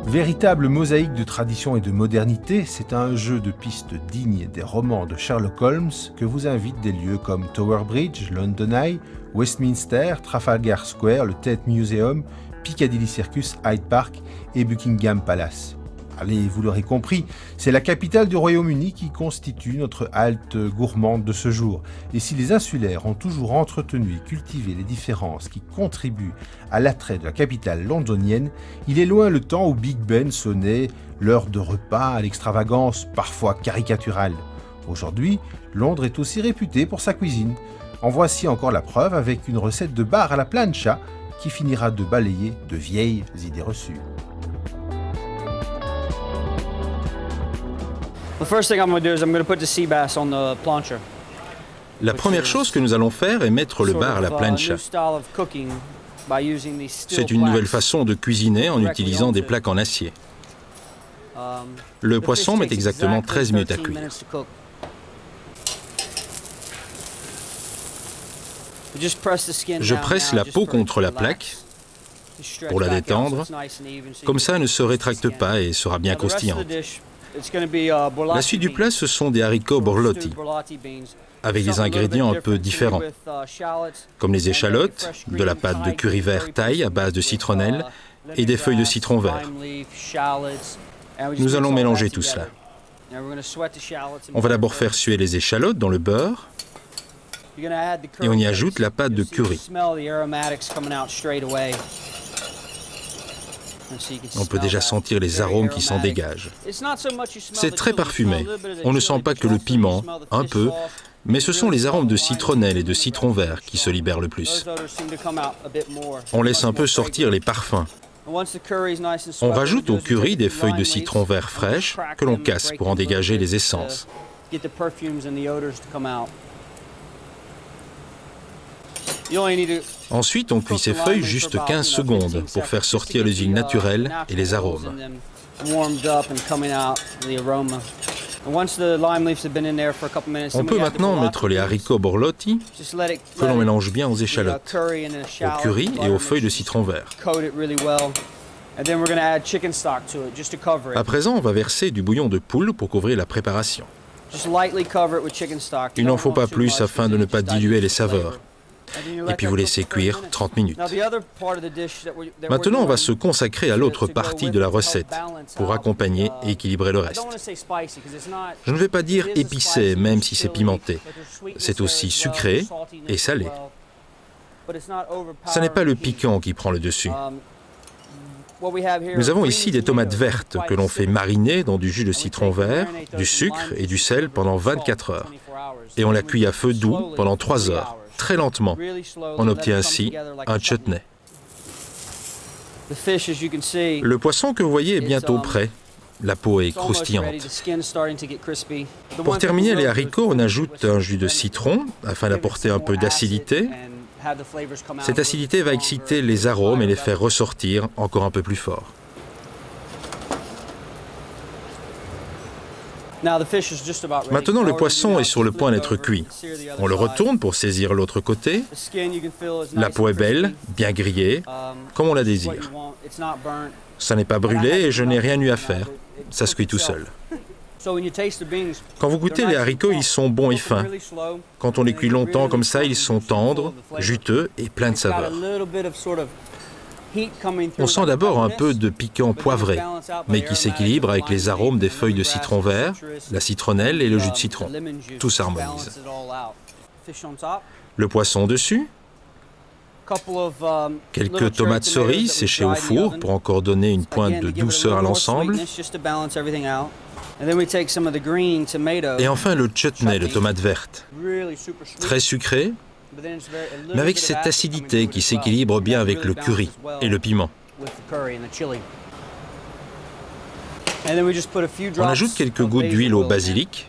Véritable mosaïque de tradition et de modernité, c'est un jeu de piste digne des romans de Sherlock Holmes que vous invitent des lieux comme Tower Bridge, London Eye, Westminster, Trafalgar Square, le Tate Museum, Piccadilly Circus, Hyde Park et Buckingham Palace. Allez, vous l'aurez compris, c'est la capitale du Royaume-Uni qui constitue notre halte gourmande de ce jour. Et si les insulaires ont toujours entretenu et cultivé les différences qui contribuent à l'attrait de la capitale londonienne, il est loin le temps où Big Ben sonnait l'heure de repas à l'extravagance parfois caricaturale. Aujourd'hui, Londres est aussi réputée pour sa cuisine. En voici encore la preuve avec une recette de bar à la plancha qui finira de balayer de vieilles idées reçues. La première chose que nous allons faire est mettre le bar à la plancha. C'est une nouvelle façon de cuisiner en utilisant des plaques en acier. Le poisson met exactement 13 minutes à cuire. Je presse la peau contre la plaque pour la détendre. Comme ça, elle ne se rétracte pas et sera bien croustillante. La suite du plat, ce sont des haricots borlotti, avec des ingrédients un peu différents, comme les échalotes, de la pâte de curry vert thaï à base de citronnelle et des feuilles de citron vert. Nous allons mélanger tout cela. On va d'abord faire suer les échalotes dans le beurre et on y ajoute la pâte de curry. On peut déjà sentir les arômes qui s'en dégagent. C'est très parfumé. On ne sent pas que le piment, un peu, mais ce sont les arômes de citronnelle et de citron vert qui se libèrent le plus. On laisse un peu sortir les parfums. On rajoute au curry des feuilles de citron vert fraîches que l'on casse pour en dégager les essences. Ensuite, on cuit ces feuilles juste 15 secondes pour faire sortir les huiles naturelles et les arômes. On peut maintenant mettre les haricots borlotti que l'on mélange bien aux échalotes, au curry et aux feuilles de citron vert. À présent, on va verser du bouillon de poule pour couvrir la préparation. Il n'en faut pas plus afin de ne pas diluer les saveurs. Et puis vous laissez cuire 30 minutes. Maintenant, on va se consacrer à l'autre partie de la recette pour accompagner et équilibrer le reste. Je ne vais pas dire épicé, même si c'est pimenté. C'est aussi sucré et salé. Ce n'est pas le piquant qui prend le dessus. Nous avons ici des tomates vertes que l'on fait mariner dans du jus de citron vert, du sucre et du sel pendant 24 heures. Et on la cuit à feu doux pendant 3 heures. Très lentement. On obtient ainsi un chutney. Le poisson que vous voyez est bientôt prêt. La peau est croustillante. Pour terminer les haricots, on ajoute un jus de citron afin d'apporter un peu d'acidité. Cette acidité va exciter les arômes et les faire ressortir encore un peu plus fort. Maintenant, le poisson est sur le point d'être cuit. On le retourne pour saisir l'autre côté. La peau est belle, bien grillée, comme on la désire. Ça n'est pas brûlé et je n'ai rien eu à faire. Ça se cuit tout seul. Quand vous goûtez les haricots, ils sont bons et fins. Quand on les cuit longtemps comme ça, ils sont tendres, juteux et pleins de saveurs. On sent d'abord un peu de piquant poivré, mais qui s'équilibre avec les arômes des feuilles de citron vert, la citronnelle et le jus de citron. Tout s'harmonise. Le poisson dessus, quelques tomates cerises séchées au four pour encore donner une pointe de douceur à l'ensemble. Et enfin le chutney de tomates vertes, très sucré, mais avec cette acidité qui s'équilibre bien avec le curry et le piment. On ajoute quelques gouttes d'huile au basilic